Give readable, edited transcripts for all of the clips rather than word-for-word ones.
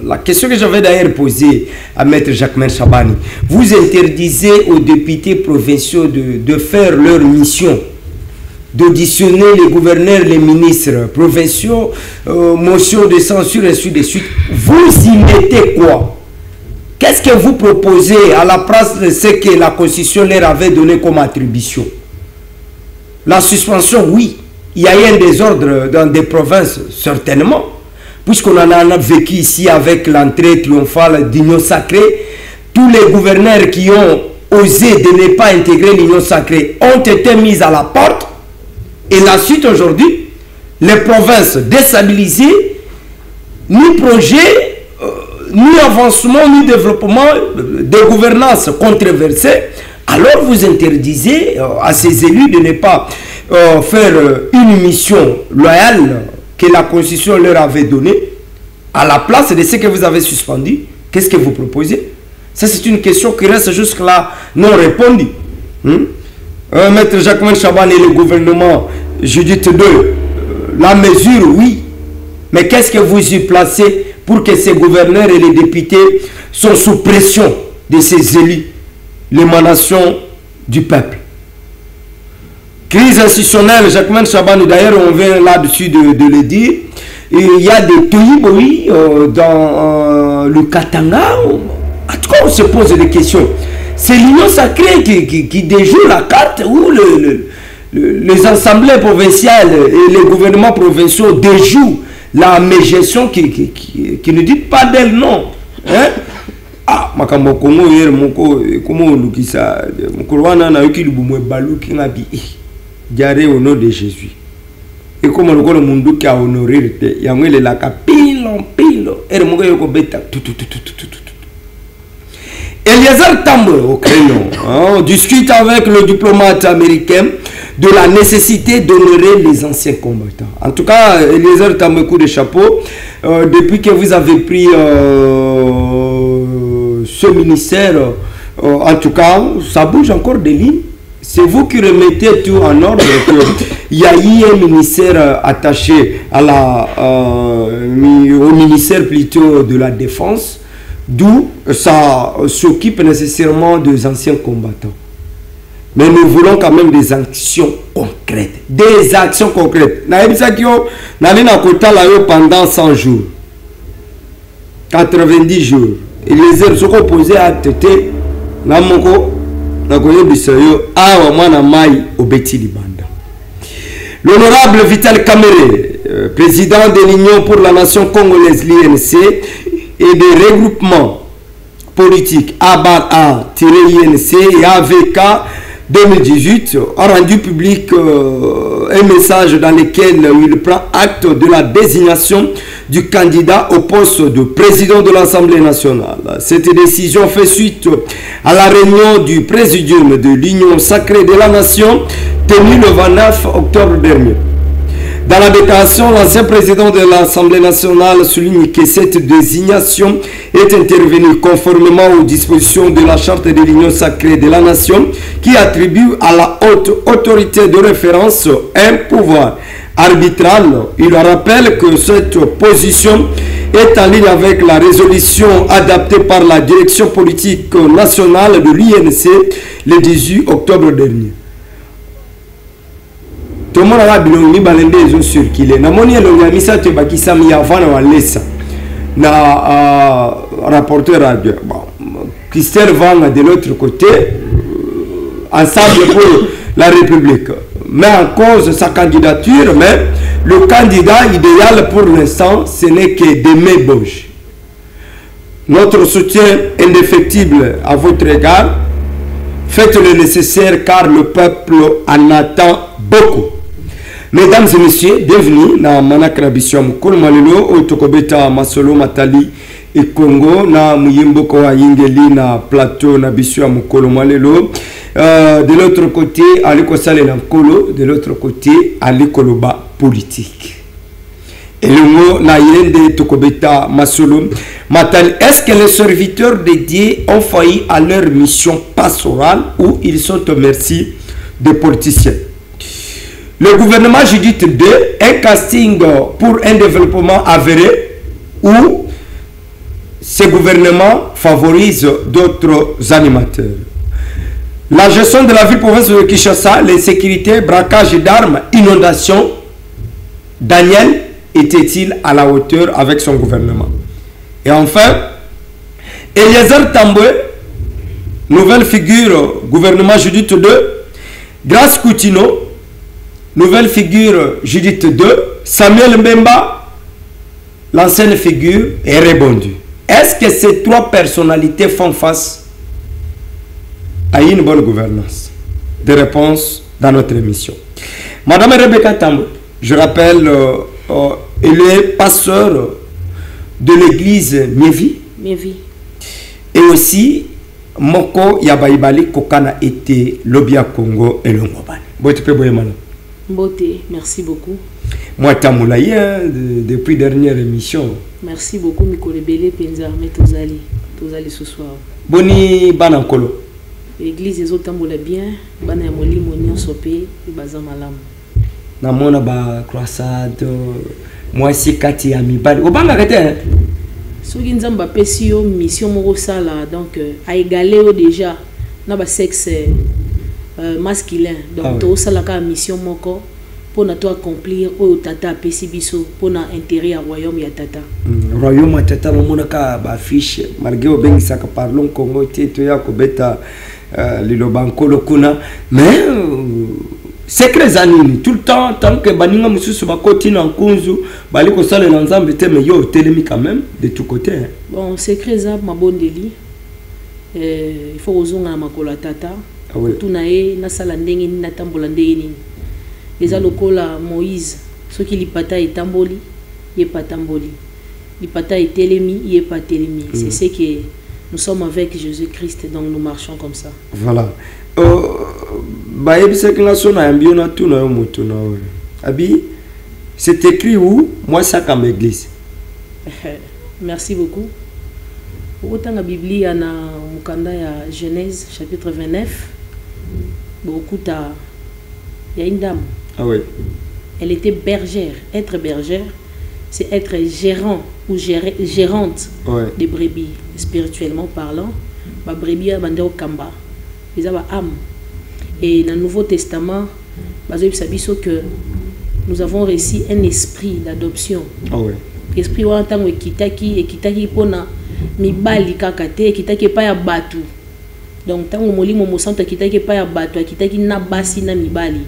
La question que j'avais d'ailleurs posée à Maître Jacquemain Chabani, vous interdisez aux députés provinciaux de faire leur mission, d'auditionner les gouverneurs, les ministres provinciaux, motion de censure, et ainsi de suite. Vous y mettez quoi? Qu'est-ce que vous proposez à la place de ce que la Constitution leur avait donné comme attribution? La suspension, oui. Il y a eu un désordre dans des provinces, certainement. Puisqu'on en a vécu ici avec l'entrée triomphale d'Union Sacrée, tous les gouverneurs qui ont osé de ne pas intégrer l'Union Sacrée ont été mis à la porte. Et la suite aujourd'hui, les provinces déstabilisées, ni projet, ni avancement, ni développement, des gouvernances controversées. Alors vous interdisez à ces élus de ne pas faire une mission loyale que la Constitution leur avait donnée à la place de ce que vous avez suspendu. Qu'est-ce que vous proposez? Ça, c'est une question qui reste jusque-là non répondue. Maître Jacquemain Chabani et le gouvernement, Judith II, la mesure, oui. Mais qu'est-ce que vous y placez pour que ces gouverneurs et les députés soient sous pression de ces élus, l'émanation du peuple? Crise institutionnelle, Jacquemain Chabani, d'ailleurs, on vient là-dessus de le dire. Et il y a des pays, oui, dans le Katanga. En tout cas, on se pose des questions. C'est l'Union Sacrée qui déjoue la carte où les assemblées provinciales et les gouvernements provinciaux déjouent la mégestion qui ne dit pas d'elle, non. Hein? Ah, makambo Congo hier moko comment lukisa mkolwana na yuki lubumwe baluki ngabi diarrhée au nom de Jésus. Et comme le golo mundu qui a honoré yamwele la kapilo pilo et moko yoko beta tout. Eliezer Tambo au crayon discute avec le diplomate américain de la nécessité d'honorer les anciens combattants. En tout cas, Eliezer Tambo, coup de chapeau, depuis que vous avez pris ce ministère, en tout cas, ça bouge encore des lignes. C'est vous qui remettez tout en ordre. Il y a eu un ministère attaché à au ministère plutôt de la Défense, d'où ça s'occupe nécessairement des anciens combattants. Mais nous voulons quand même des actions concrètes. Des actions concrètes. Pendant 100 jours. 90 jours. Et les heures sont opposées à TT. L'honorable Vital Kamere, président de l'Union pour la Nation congolaise, l'INC, et des regroupements politiques ABAR-INC et AVK 2018, a rendu public un message dans lequel il prend acte de la désignation du candidat au poste de président de l'Assemblée nationale. Cette décision fait suite à la réunion du présidium de l'Union sacrée de la nation tenue le 29 octobre dernier. Dans la déclaration, l'ancien président de l'Assemblée nationale souligne que cette désignation est intervenue conformément aux dispositions de la charte de l'Union sacrée de la nation qui attribue à la haute autorité de référence un pouvoir arbitral. Il rappelle que cette position est en ligne avec la résolution adaptée par la direction politique nationale de l'INC le 18 octobre dernier. Tout le monde a dit que les gens circulent. Na moni elonga misa te bakisa mi avant na lesa na rapporteur radio. Christelle Vanga de l'autre côté, ensemble pour la République, met en cause sa candidature, mais le candidat idéal pour l'instant, ce n'est que Démé Boge. Notre soutien indéfectible à votre égard. Faites le nécessaire car le peuple en attend beaucoup. Mesdames et messieurs, bienvenue dans Manakrabisio Mukolo Malelo, Otokobeta Masolo Matali et Congo, na Muyimbo Koa Yingeli na plateau na Bisio Mukolo Malelo. De l'autre côté, Aliko Sale Nankolo, de l'autre côté, Aliko Loba politique. Et le mot na Yende Tokobeta Masolo Matali. Est-ce que les serviteurs dédiés ont failli à leur mission pastorale ou ils sont au merci des politiciens? Le gouvernement Judith II, un casting pour un développement avéré où ce gouvernement favorise d'autres animateurs. La gestion de la ville-province de Kinshasa, l'insécurité, braquage d'armes, inondations, Daniel était-il à la hauteur avec son gouvernement? Et enfin, Eliezer Tambwe, nouvelle figure, gouvernement Judith II, Grace Coutinho, nouvelle figure Judith II, Samuel Mbemba, l'ancienne figure, est répondu. Est-ce que ces trois personnalités font face à une bonne gouvernance? Des réponses dans notre émission. Madame Rebecca Tambwe, je rappelle, elle est pasteur de l'église Mievi. Et aussi, Moko Yabaibali Kokana était Lobia Congo et Longobane. Mbote, merci beaucoup. Moi, Tamoulaye, depuis dernière émission. Merci beaucoup, Mikole Bele Penza, Tozali ce soir. Boni Banankolo. L'église des autres bien, Bana Moli Monion Sopé, et Bazamalam. Namona ba croissade, moi si Kati Amibali. Obanga Kete. Soki nzamba pesi yo mission moko sala donc a égalé déjà na ba sexe masculin donc to sala ka mission moko pour na to accomplir o tata pesi biso pour na intérêt à royaume ya tata royaume ya tata mona ka ba fiche malgré obengi saka parlons Congo te to ya ko beta lilobankolo kuna mais secret zanini tout le temps tant que baninga mususu bakoti na nkunzu bali ko sala na nzambe te mais yo telemi quand même de tous côtés. Bon secret za mabondeli il faut ozonga na makola tata tout na e na sala ndenge ni na tambola ndenge ni eza lokola Moïse soki lipata etamboli ye patamboli lipata etelemi ye patelemi c'est ce que nous sommes avec Jésus-Christ donc nous marchons comme ça. Voilà. C'est écrit où? Moi, ça comme église. Merci beaucoup. Autant la Bible, il y a Genèse chapitre 29. Beaucoup il y a une dame. Ah oui. Elle était bergère. Être bergère, c'est être gérant ou gérante des brebis, spirituellement parlant. Ma brebis a bandé au kamba. Ils ont âme. Et dans le Nouveau Testament, que nous avons reçu un esprit d'adoption. Ah oui. Esprit wa ntango ekitaki pona mibali kakate ekitaki pa ya batu. Donc tango molimo mosanto ekitaki pa ya batu, ekitaki na basi na mibali.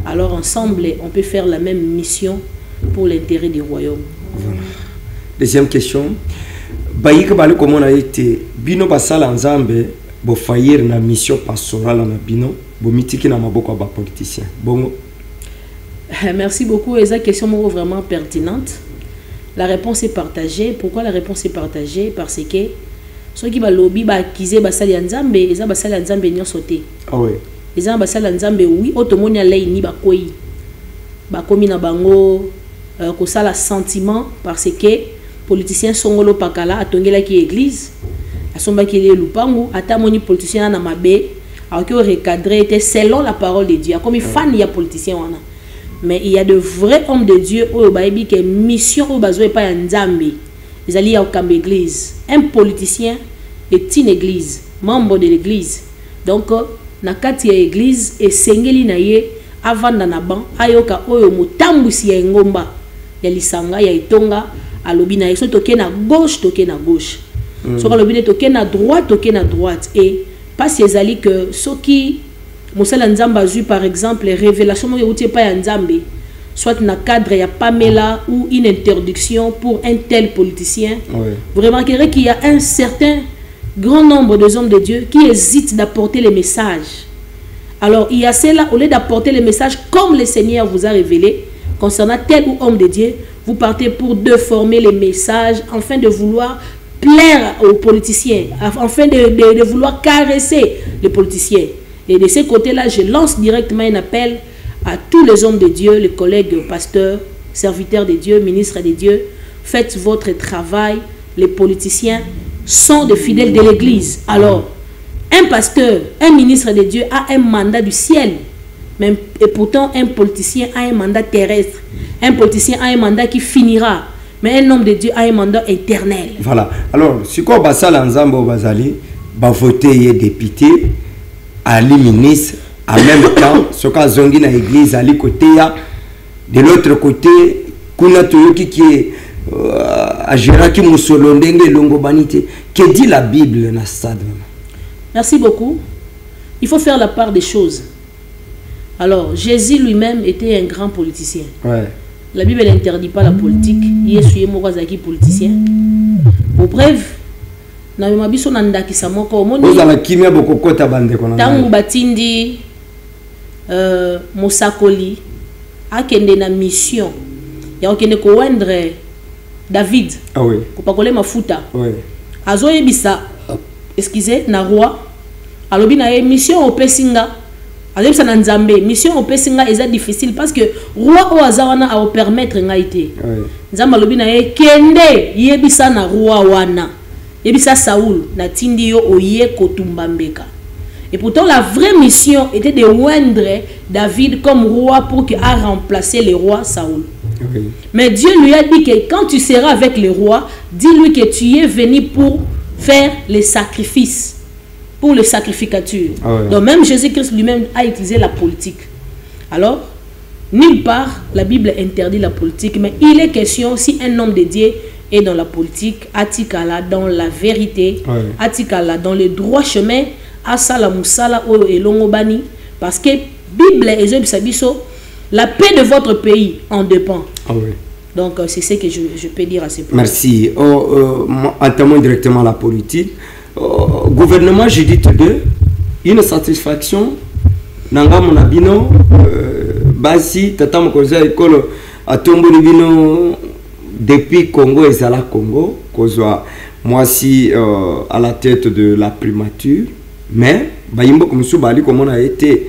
Alors ensemble, on peut faire la même mission pour l'intérêt du royaume. Voilà. Deuxième question. Bayika bali comment a été bino basala nzambe bo faillir na mission pastorale na bino bo mitiki na maboko ba politicien. Bongo. Merci beaucoup, esa question vraiment pertinente. La réponse est partagée. Pourquoi la réponse est partagée? Parce que ceux qui va lobby ba kize basali nzambe, eza basali nzambe nyo sauté. Ah oui. Eza basali nzambe oui, otomoni alei ni ba koyi. Ba komi na bango ko sala sentiment parce que politicien songolo pakala atongela ki église. Asomba ki le lupangu ata moni politicien na mabe, alors que recadrer était selon la parole de Dieu. Comme fan il y a politicien wana. Mais il y a de vrais hommes de Dieu où il y a une mission où il pas un nzambe. Ils allaient au camp d'église. Un politicien est une église, membre de l'église. Donc, na kati ya église et sengeli na ye avant na ban ayoka oyo motambusi ya ngomba ya lisanga ya itonga alobi na yeso toke na gauche so alobi ne toke na droite et pas ezali que soki Mosala Nzamba a eu par exemple révélation de pas Nzambe, soit dans le cadre il y a Pamela ou une interdiction pour un tel politicien. Oui. Vous remarquerez qu'il y a un certain grand nombre de hommes de Dieu qui hésitent d'apporter les messages. Alors il y a ceux-là, au lieu d'apporter les messages comme le Seigneur vous a révélé concernant tel ou homme de Dieu, vous partez pour déformer les messages afin de vouloir plaire aux politiciens, afin de vouloir caresser les politiciens. Et de ce côté-là, je lance directement un appel à tous les hommes de Dieu, les collègues pasteurs, serviteurs de Dieu, ministres de Dieu. Faites votre travail. Les politiciens sont des fidèles de l'Église. Alors, un pasteur, un ministre de Dieu a un mandat du ciel. Et pourtant, un politicien a un mandat terrestre. Un politicien a un mandat qui finira. Mais un homme de Dieu a un mandat éternel. Voilà. Alors, si quoi basala nzambo bazali, ba voter député, ali ministre, en même temps, ce qu'a zongi na église ali côté ya, de l'autre côté, kuna toyoki qui est agera ki musolo ndenge longo banité. Que dit la Bible na stade? Merci beaucoup. Il faut faire la part des choses. Alors, Jésus lui-même était un grand politicien. Ouais. La Bible n'interdit pas la politique. Yesu est mokazaki politicien. Pour preuve, na mabiso nanda kisamoko omoni. Oza la kimia bokokota bande kona. Tangu batindi Mosakoli akende na mission. Ya okende ko wendre David. Ah oui. Ko pakole mafuta. Oui. Azoye bisa. Excusez, na roi. Alobi na mission au pesinga. Alebisa na nzambe mission au pesinga eza difficile parce que roi o azawana a permettre ngaité. Oui. Nzamba alobi na kende yebisa na roi wana. Yebisa Saoul na tindi yo oye kotumba mbeka. Et pourtant la vraie mission était de oindre David comme roi pour qu'il a remplacé le roi Saoul. Oui. Mais Dieu lui a dit que quand tu seras avec le roi, dis-lui que tu es venu pour faire les sacrifices. Pour les sacrificatures. Ah ouais. Donc même Jésus-Christ lui-même a utilisé la politique. Alors, nulle part, la Bible interdit la politique, mais il est question si un homme de Dieu est dans la politique, atikala dans la vérité, ouais. Atikala dans le droit chemin, asala musala o elongobani, parce que Bible et la paix de votre pays en dépend. Ah ouais. Donc c'est ce que je peux dire à ce point. Merci. Entamons directement la politique. Gouvernement Judith 2, une satisfaction nanga monabino basi tata mokoza ekolo atomboli bino depuis Congo et Zala Congo kozwa moisi à la tête de la primature, mais bayimbo comme bali comme on a été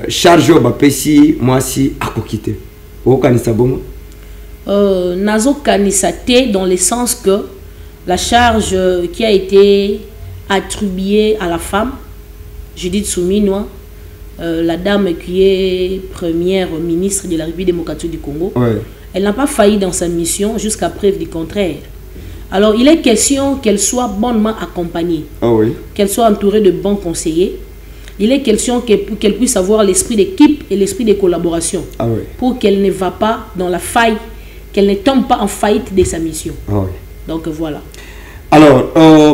chargé au bapesi moisi akokite o kanisa bongo nazo kanisa te dans le sens que la charge qui a été attribuée à la femme, Judith Suminwa, la dame qui est première ministre de la République démocratique du Congo, ouais. Elle n'a pas failli dans sa mission jusqu'à preuve du contraire. Alors il est question qu'elle soit bonnement accompagnée, oui. Qu'elle soit entourée de bons conseillers. Il est question qu'elle puisse avoir l'esprit d'équipe et l'esprit de collaboration, oui. Pour qu'elle ne va pas dans la faille, qu'elle ne tombe pas en faillite de sa mission. Oui. Donc voilà. Alors,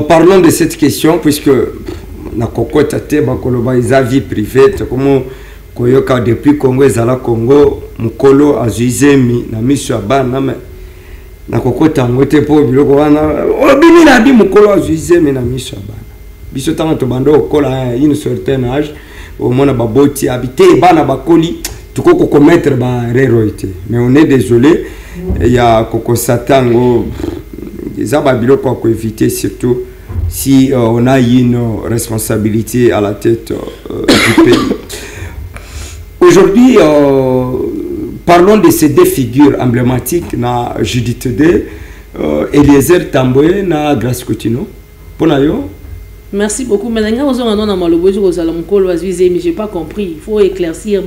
parlons de cette question, puisque na kokota te bakoloba isa vie privée, comme koyoka depuis Congo ezala Congo, mukolo azizemi na miso bana mais na kokota ngote po biloko wana obini na di mukolo azizemi na miso bana. Biso tanga to bando okola une certain âge, au mona baboti habiter bana bakoli tukoko commettre ba erreur. Mais on est désolé, il y a koko satango ça va bien pour éviter surtout si on a une responsabilité à la tête du pays. Aujourd'hui, parlons de ces deux figures emblématiques, na Judith 2, Eliezer Tambwe na Grace Coutinho. Merci beaucoup. Mais j'ai pas compris. Il faut éclaircir.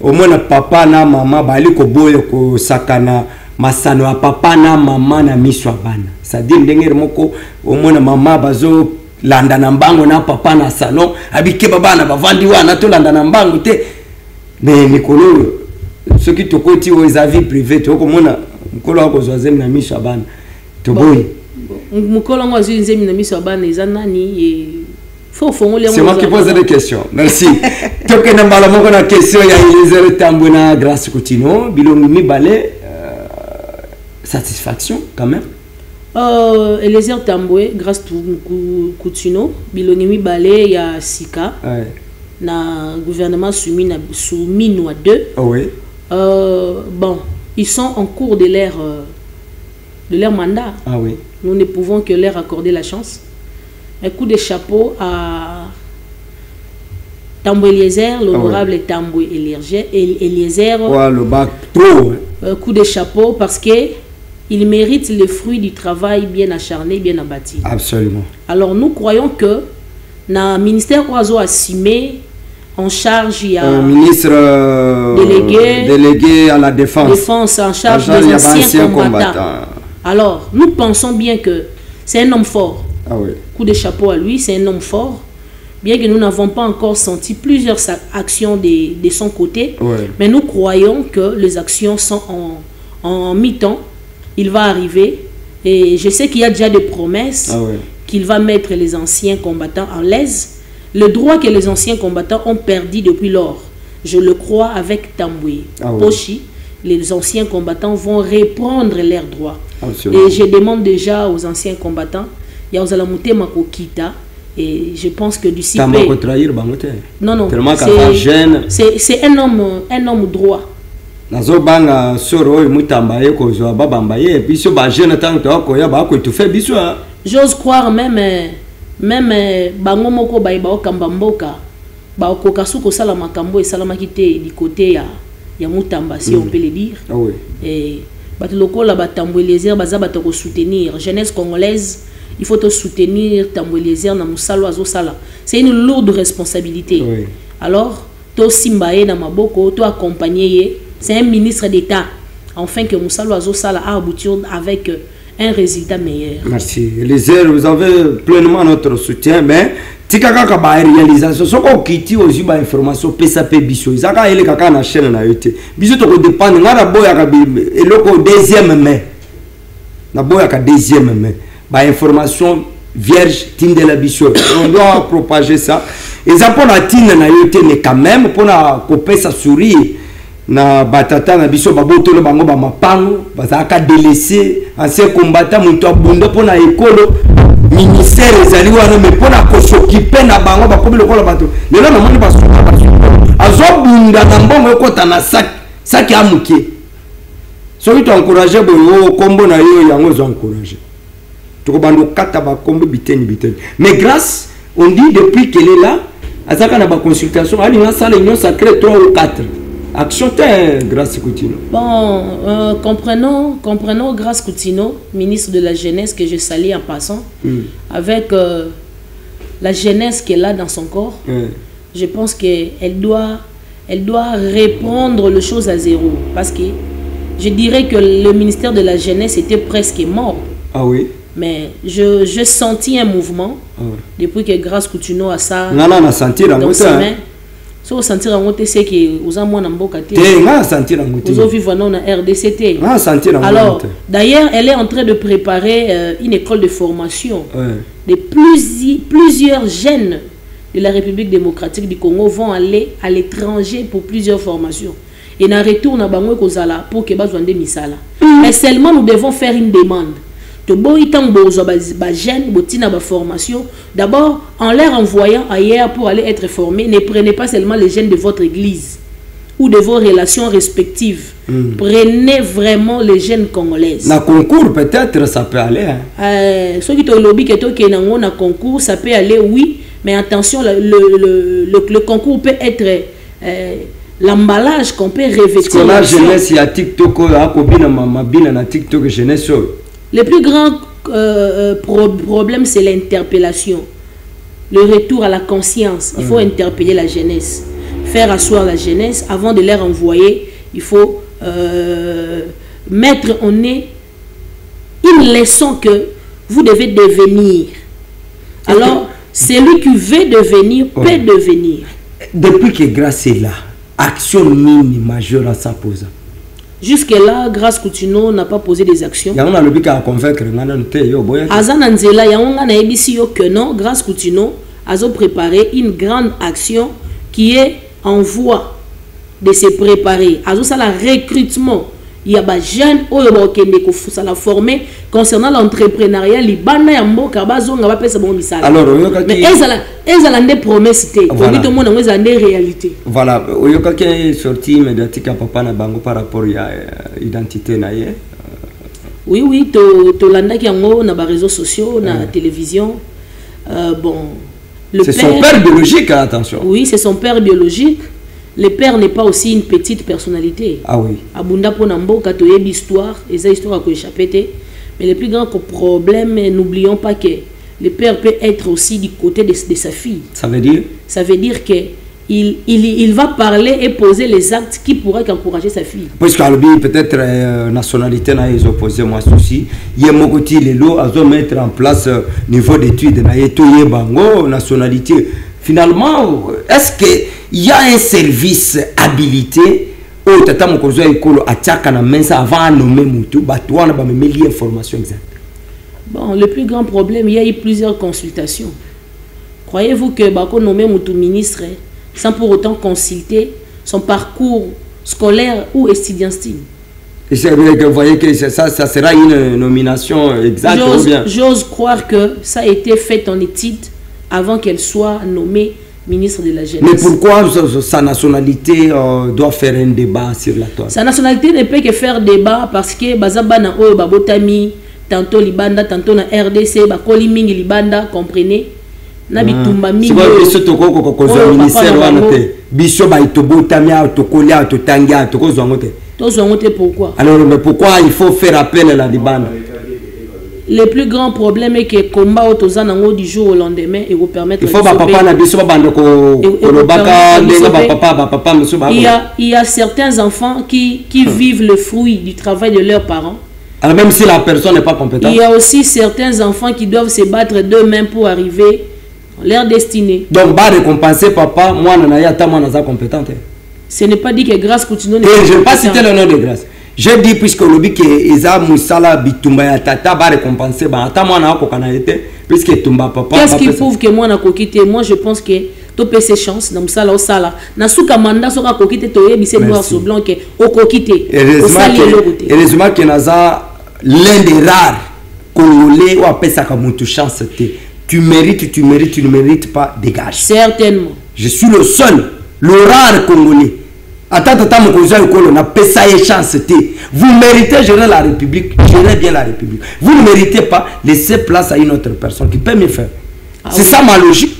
Au moins papa na mama bali ko boyo ko sakana masano ya papa na mama na miswa bana. C'est-à-dire ndengere moko au moins mama bazo landa na mbango na papa na salon abike baba na bavandi wana to landa na mbango te. Mais mikolo ce qui tokoti o vie privée to ko mona mukolo ko zozem na miswa bana. To boy. Mukolo ngo zozem na miswa bana ezanani c'est moi qui pose des questions. Merci. Donc, on a une question. Il y a Eliezer Tambwe na Grace Coutinho. Bilongi mibale. Satisfaction, quand même. Eliezer Tambwe, Grace Coutinho. Bilongi mibale, il y a Sika. Ouais. Na gouvernement Suminwa 2. Oh, oui. Bon, ils sont en cours de leur mandat. Ah oui. Nous ne pouvons que leur accorder la chance. Un coup de chapeau à Tambwe Eliezer, l'honorable Tambwe Eliezer. Ouais, le bac trop. Un coup de chapeau parce qu'il mérite le fruit du travail bien acharné, bien abattu. Absolument. Alors nous croyons que le ministère Oiseau assumé En charge, il y a ministre délégué à la défense en charge des anciens combattants. Alors, nous pensons bien que c'est un homme fort. Ah oui. Coup de chapeau à lui, c'est un homme fort. Bien que nous n'avons pas encore senti plusieurs actions de son côté, mais nous croyons que les actions sont en mi-temps. Il va arriver et je sais qu'il y a déjà des promesses qu'il va mettre les anciens combattants en l'aise. Le droit que les anciens combattants ont perdu depuis lors, je le crois avec Tamboué. Pochi, les anciens combattants vont reprendre leurs droits. Et je demande déjà aux anciens combattants, il y a Ozalamouté Makokita, et je pense que du CP... Non, non, c'est un homme droit. J'ose croire même bango moko baïba kambamboka ba okokasu ko sala makambo et salama kité du côté ya Mutamba, si on peut le dire. Et batloko la batambouelezer baza batoko soutenir jeunesse congolaise, il faut te soutenir tambouelezer na musalo azo sala. C'est une lourde responsabilité. Alors to simbaye na maboko to accompagner, c'est un ministre d'État enfin que musalo azo sala a aboutir avec un résultat meilleur. Merci. Elisère, vous avez pleinement notre soutien, mais tikaka ba réalisation soko kiti ozi ba information PSAP biso izaka ele kaka na chaîne na yote biso to ko dépendre ngara boya ka eloko deuxième mai na boya ka deuxième mai ba information vierge tindela biso on doit propager ça et ça pour la tine na yote mais quand même pour na kopesa sourire na batata na biso babotolo bango ba mapango bazaka délaissé ancien combattant muto abunda pona ekolo ministère ezali wana mais pona ko s'occuper na bango ba kobi lokola bato lelo na moni basuka azobunda na mbongo ekota na sac amuke soki to encourager boyo kombo na yo yango zo encourager to ko bando kata ba kombo biteni mais grâce on dit depuis qu'elle est là azaka na ba consultation ali na salle union sacrée 3 ou 4 action Grace Coutinho. Bon, comprenons Grace Coutinho, ministre de la Jeunesse, que je salue en passant, avec la jeunesse qu'elle a dans son corps. Je pense qu'elle doit reprendre les choses à zéro. Parce que je dirais que le ministère de la Jeunesse était presque mort. Ah oui. Mais je sentis un mouvement depuis que Grace Coutinho a ça dans ses mains. Si vous sentez c'est que vous avez moins d'embocate. Vous vivez dans la RDCT. Alors, d'ailleurs, elle est en train de préparer une école de formation. De plusieurs jeunes de la République démocratique du Congo vont aller à l'étranger pour plusieurs formations. Et nous retournons à Kozala pour que nous ayons misala. Mais seulement nous devons faire une demande. D'abord, en leur envoyant ailleurs pour aller être formés, ne prenez pas seulement les jeunes de votre église ou de vos relations respectives. Prenez vraiment les jeunes congolaises. Na concours, peut-être, ça peut aller. Ceux qui ont lobby qui ont concours, ça peut aller, oui. Mais attention, le concours peut être l'emballage qu'on peut revêtir. Parce que la jeunesse, il y a TikTok, TikTok jeunesse. Le plus grand problème, c'est l'interpellation. Le retour à la conscience. Il faut interpeller la jeunesse. Faire asseoir la jeunesse. Avant de leur envoyer, il faut mettre en nez une leçon que vous devez devenir. Alors, celui qui veut devenir peut devenir. Depuis que Grace est là, action mini majeure à sa pose. Jusque-là, Grace Coutinho n'a pas posé des actions. Azan Anzela, que non, Grace Coutinho a préparé une grande action qui est en voie de se préparer. Azan ça la recrutement. Il y a des jeunes qui sont formés concernant l'entrepreneuriat. Alors, mais elles ont des promesses. Voilà. Des réalités. Voilà. Il y a une sortie médiatique à papa na bango par rapport à l'identité. Oui, tu l'as qui ont na réseaux sociaux, na télévision. Bon, c'est son père biologique, attention. Oui, c'est son père biologique. Le père n'est pas aussi une petite personnalité. Ah oui. Abunda Ponambo, quand tu as une histoire, et cette histoire a échappé. Mais le plus grand problème, n'oublions pas que le père peut être aussi du côté de sa fille. Ça veut dire? Ça veut dire qu'il il va parler et poser les actes qui pourraient encourager sa fille. Parce que peut-être nationalité na ils opposé moi aussi. Il y a mokoti les lots à mettre en place niveau d'études na yetoye bango nationalité. Finalement, est-ce que il y a un service habilité au tata mokozo ekolo ataka na mensa avant de nommer mutu batwana ba meli information exacte. Bon, le plus grand problème, il y a eu plusieurs consultations. Croyez-vous que bako nommer mutu ministre sans pour autant consulter son parcours scolaire ou estudiantil? Vous voyez que ça sera une nomination exacte ou bien? J'ose croire que ça a été fait en étude avant qu'elle soit nommée ministre de la Jeunesse. Mais pourquoi sa nationalité doit faire un débat sur la toile? Sa nationalité ne peut que faire débat parce que Bazabana Oyo Babotami, tantôt Libanda, tantôt na RDC, Bakoli Mingi Libanda, comprenez? Nabitumba Mingi. C'est quoi que ministère Biso Baitobotami, Tokolia, Totangia, Tokozangote. Tokozangote pourquoi? Alors, mais pourquoi il faut faire appel à la Libanda? Le plus grand problème est que le combat au du jour au lendemain et vous permettre. Il faut il y a certains enfants qui vivent le fruit du travail de leurs parents. Alors même si la personne n'est pas compétente. Il y a aussi certains enfants qui doivent se battre d'eux-mêmes pour arriver à leur destinée. Donc, bah récompenser papa, moi je compétente. Ce n'est pas dit que grâce continue. Et je ne vais pas citer le nom de grâce. J'ai dit puisque le but que Eza Moussala Bitumba ya tata va récompenser bah attends moi na ko kana été puisque Tumba papa. Qu'est-ce qui prouve que moi na kokité? Moi je pense que to pe ses chances dans Moussala au sala na suka manda soka kokité to yebise noir sur blanc que au kokité. Heureusement que naza l'un des rares Congolais ou appelle ça comme une chance. Tu mérites, tu ne mérites pas, dégage. Certainement. Je suis le seul, le rare Congolais. Attends, chance. Vous méritez gérer la République, gérer bien la République. Vous ne méritez pas laisser place à une autre personne qui peut mieux faire. C'est ça ma logique.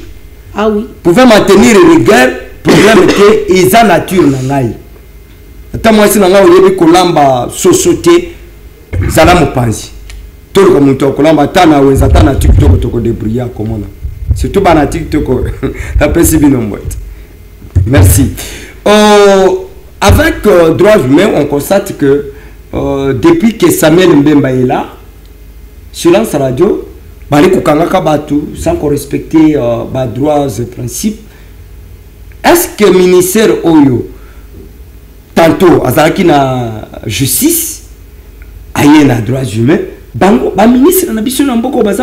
Ah oui. Vous pouvez maintenir les guerres, problème que ils ont nature nangai. Attends, moi, si nangai au lieu kolamba société, zala mopanzi. Tout le monde kolamba tana ou zatana TikTok toko débrouiller comment là. Surtout bana TikTok, la personne bien en boîte. Merci. Avec droits humains, on constate que depuis que Samuel Mbemba est là, silence radio, sans qu'on respecte les droits et principes, est-ce que le ministère Oyo, tantôt, Azaraki na justice, aïe na droits humains, le ministre n'a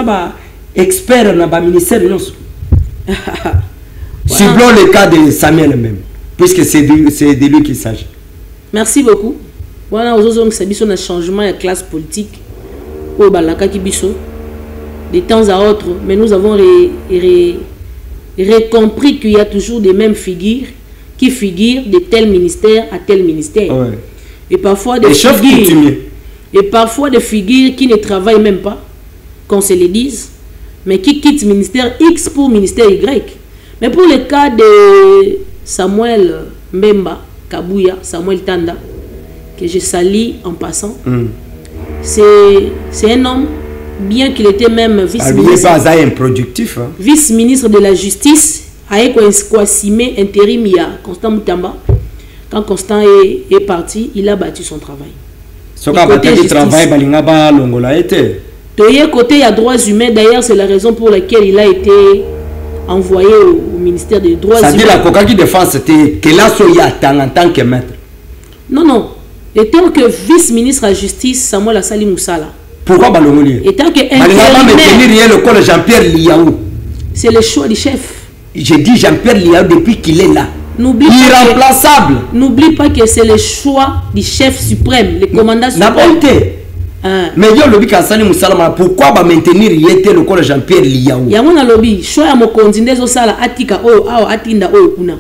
pas expert dans le ministère. Ciblons le cas de Samuel Mbemba. Puisque c'est de lui qu'il s'agit. Merci beaucoup. Voilà, aujourd'hui, c'est un changement de classe politique au Balaka Kibiso. De temps à autre, mais nous avons compris qu'il y a toujours des mêmes figures qui figurent de tel ministère à tel ministère. Ouais. Et parfois des figures. Et parfois des figures qui ne travaillent même pas, qu'on se les dise, mais qui quittent ministère X pour ministère Y. Mais pour le cas de Samuel Mbemba Kabouya, Samuel Tanda, que je salue en passant, c'est un homme, bien qu'il était même vice-ministre. Il n'est pas improductif. Hein? Vice-ministre de la Justice, a Kwasime intérim il y a Constant Moutamba. Quand Constant est parti, il a battu son travail. Ce qu'a battu le travail, Balingaba Longola était. Côté il y a droits humains, d'ailleurs, c'est la raison pour laquelle il a été envoyé au ministère des droits humains. Ça dit la coca qui défend, c'était que là, en tant que maître. Non, non. Étant que vice-ministre à la justice, Samuel Assali Moussala. Pourquoi Balongoli? Étant que le Jean-Pierre Liaou. C'est le choix du chef. J'ai dit Jean-Pierre Liaou depuis qu'il est là. Irremplaçable. N'oublie pas que c'est le choix du chef suprême, le commandant suprême. N'a pas été. Mais il y a le lobby Kassani Moussalama, pourquoi va maintenir le col Jean-Pierre Liaou? Il y a un lobby, choix à mon continent au sala Atika O, Atinda O, Kuna.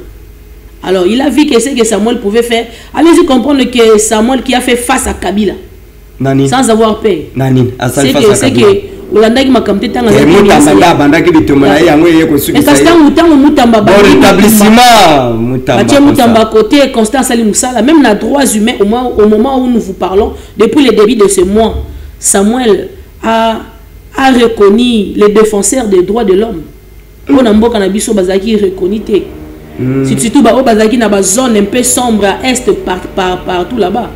Alors il a vu que c'est que Samuel pouvait faire. Allez-y comprendre que Samuel qui a fait face à Kabila. Nani. Sans avoir peur. Nani. C'est que Olanda qui m'a comme t'es tanga. Mutamba banda qui bitomana yango yeko suki. Et Constant Mutamba Mutamba. Bon rétablissement Mutamba. Mathieu Mutamba côté Constant Sali Moussala, même les droits humains au moment où nous vous parlons, depuis le début de ce mois, Samuel a reconnu les défenseurs des droits de l'homme. On a mboka na biso bazaki reconnu. Surtout bah, au Bazaki na ba zone un peu sombre à est partout là-bas.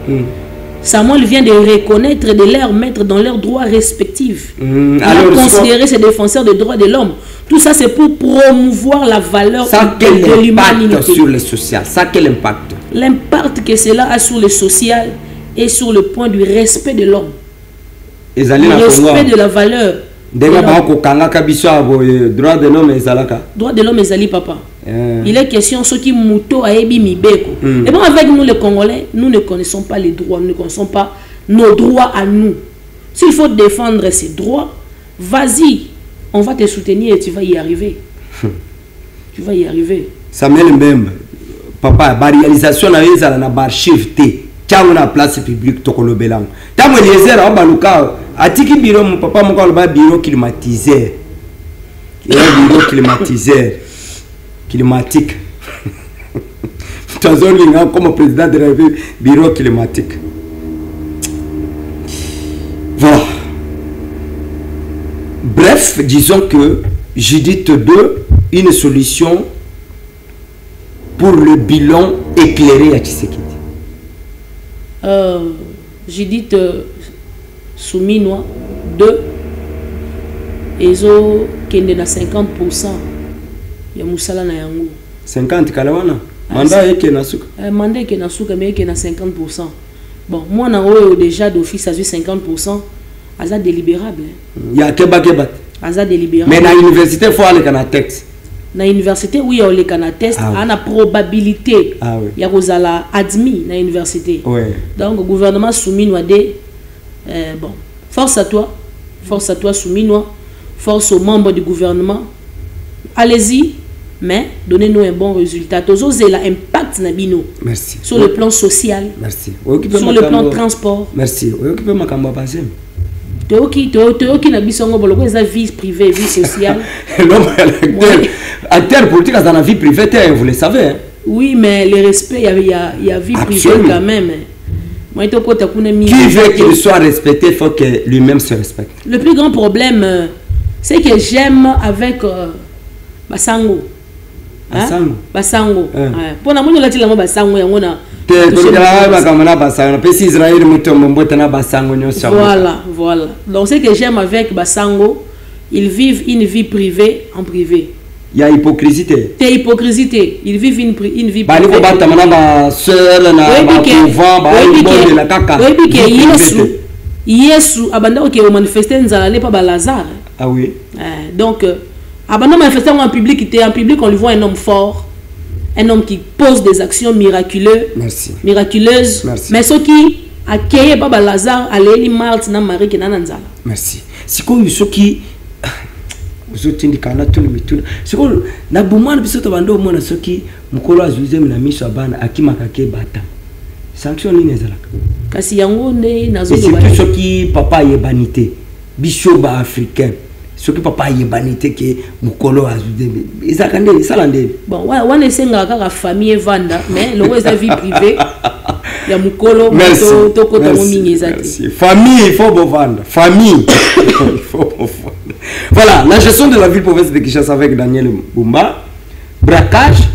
Samuel vient de reconnaître et de les mettre dans leurs droits respectifs. Il a considéré ces défenseurs des droits de l'homme. Tout ça, c'est pour promouvoir la valeur de l'humanité. Sur le social, ça quel impact? L'impact que cela a sur le social et sur le point du respect de l'homme. Le respect de la valeur. Droit de l'homme est zali papa. Il est question de ce qui mouto a ebi mibeko. Et bon, avec nous les Congolais, nous ne connaissons pas les droits, nous ne connaissons pas nos droits à nous. S'il faut défendre ces droits, vas-y, on va te soutenir et tu vas y arriver. Tu vas y arriver. Samuel Mbembe, papa, la réalisation na archive T. Tiens, on a place publique tokolo belang. Tamo Eliezer a baluka atiki bureau mon papa mon ba bureau climatiseur. Il y a un bureau climatiseur. Climatique. Comme président de la République, bureau climatique. Voilà. Bref, disons que Judith 2, une solution pour le bilan éclairé à Tshisekedi. Judith Souminois 2, Ezo Kende na 50%. Ya musala na yango 50 kalawana mandat yake na suka mandat yake na suka mais yake na 50%. Bon moi na oyo déjà d'office a 50% aza délibérable ya keba aza délibérable mais na université faut aller kana texte na université oui on le kana test ana probabilité ya kozala admis na université donc le gouvernement Souminois de bon force à toi Souminois, force aux membres du gouvernement, allez-y. Mais donnez-nous un bon résultat. Toujours l'impact nabino. Merci. Sur le plan social. Merci. Sur le plan de transport. Merci. Occupez ma cambo passé. Théoki na bisongo boloko eza vie privée, vie sociale. L'homme acteur politique dans la vie privée, vous le savez. Hein? Oui, mais le respect, il y a vie privée quand même. Qui veut qu'il soit respecté, il faut que lui-même se respecte. Le plus grand problème, c'est que j'aime avec Basango. Basango. Pour la monnaie, la Basango, voilà. Donc, ce que j'aime avec Basango, ils vivent une vie privée en privé. Il y a hypocrisie. C'est hypocrisie. Ils vivent une vie privée. Yesu abanda qui manifester nzala pas Lazare. Ah oui. Donc abanda manifester en public, on lui voit un homme fort, un homme qui pose des actions miraculeuses. Merci. Mais ce qui accueille pas Lazare, allez Malte na Marie qui na nzala. Merci. C'est quoi ce qui uzotindikana tuni mituna siko na bumana bisoto bando mona soki mukolo azuize na miso abana akimaka ke bata sanction nini ezalaka kasi yango nde nazo ba c'est soki papa yebanité biso ba africain soki papa yebanité ke mukolo azuize ezaka nde sala nde bon wana esenga kaka famille vanda mais lo eza vie privée ya mukolo to ko to mingi ezati famille il faut bovanda famille il faut bovanda. Voilà, la gestion de la ville province de Kinshasa avec Daniel Bumba. Braquage,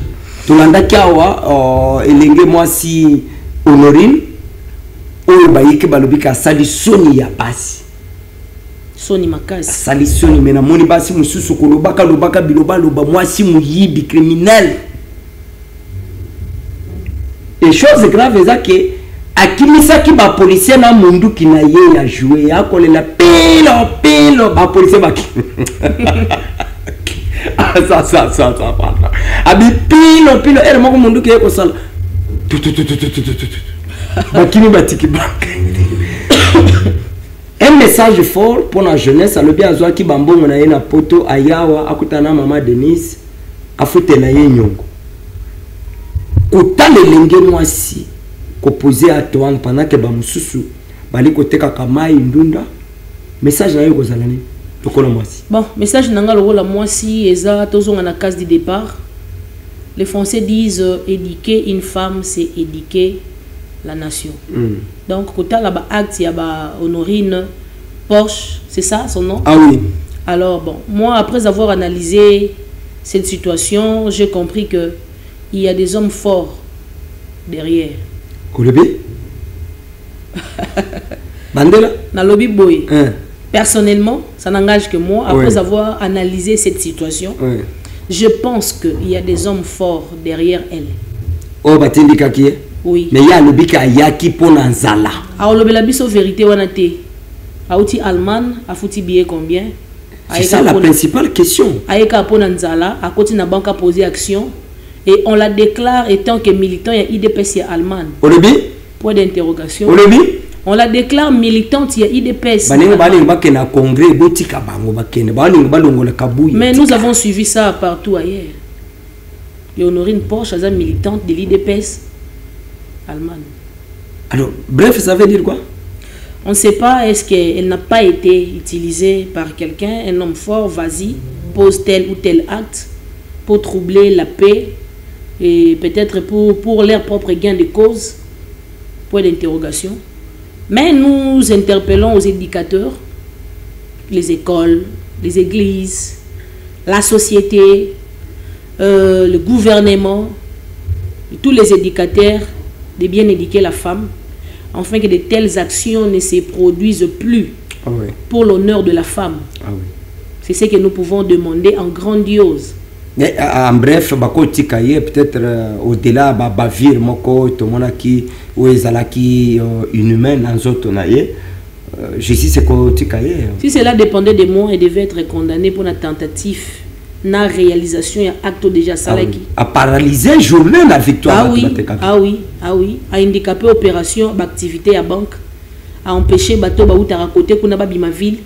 Tolanda Kiawa, Elenge Mwasi Honorine, Oyobayike Balobika, Sali Soni ya Basi. Soni Makasi. Sali Soni, mais na moni Basi Mususu Kolobaka, Lobaka Biloba, Loba Mwasi Muyibi, criminel. Et chose grave, c'est que akimisaki ba policier na mundu kina ye ya jouer ya kolela pilo ba policier ba ça pardon abi pilo ere moko mundu ke ko sala bakini batiki bank. Un message fort pour la jeunesse à le bien azwa ki bambongo na ye na poto ayawa akutana mama Denise afutela ye nyongo kotale lenge mwasi opposé à toi pendant que bamususu bali koteka kamai ndunda message na yo kozalani tokola mwasi bon message nanga lokola mwasi eza tozonga na case du départ. Les Français disent éduquer une femme c'est éduquer la nation. Donc kota la ba acte ya ba Honorine Porsche, c'est ça son nom? Ah oui. Alors bon, moi après avoir analysé cette situation, j'ai compris que il y a des hommes forts derrière. Kolobi Mandela Dans le lobby boy. Personnellement, ça n'engage que moi. Après avoir analysé cette situation, je pense qu'il y a des hommes forts derrière elle. Oh, batindi kaki. Oui. Mais il y a le lobby qui a yaki pour Nanzala. Alors, le lobby la vérité, on a été. Aouti Allemagne, a foutu billet combien? C'est ça la principale question. Aïka pour Nanzala, à côté de la banque a posé action. Et on la déclare étant que militant, il y a IDPS Allemagne. Au lobby? Point d'interrogation. Au lobby? On la déclare militante, il y a IDPS. Mais nous avons suivi ça partout ailleurs. Et Honorine Porsche, elle est militante de l'IDPS Allemagne. Alors, bref, ça veut dire quoi? On ne sait pas, est-ce qu'elle n'a pas été utilisée par quelqu'un, un homme fort, vas-y, pose tel ou tel acte pour troubler la paix et peut-être pour leur propre gain de cause. Point d'interrogation. Mais nous interpellons aux éducateurs, les écoles, les églises, la société, le gouvernement, tous les éducateurs de bien éduquer la femme, afin que de telles actions ne se produisent plus pour l'honneur de la femme. C'est ce que nous pouvons demander en grandiose. Mais, en bref, peut-être au-delà de bavir moko tomonaki ou ezalaki inhumaine en autres je sais c'est quoi tikaye. Si cela dépendait de moi, il devait être condamné pour la tentative, la réalisation et acte déjà salaki. À paralyser journée la victoire. Ah oui, à handicaper opération, activité à banque, à empêcher bateau baoutara côté kuna babima ville,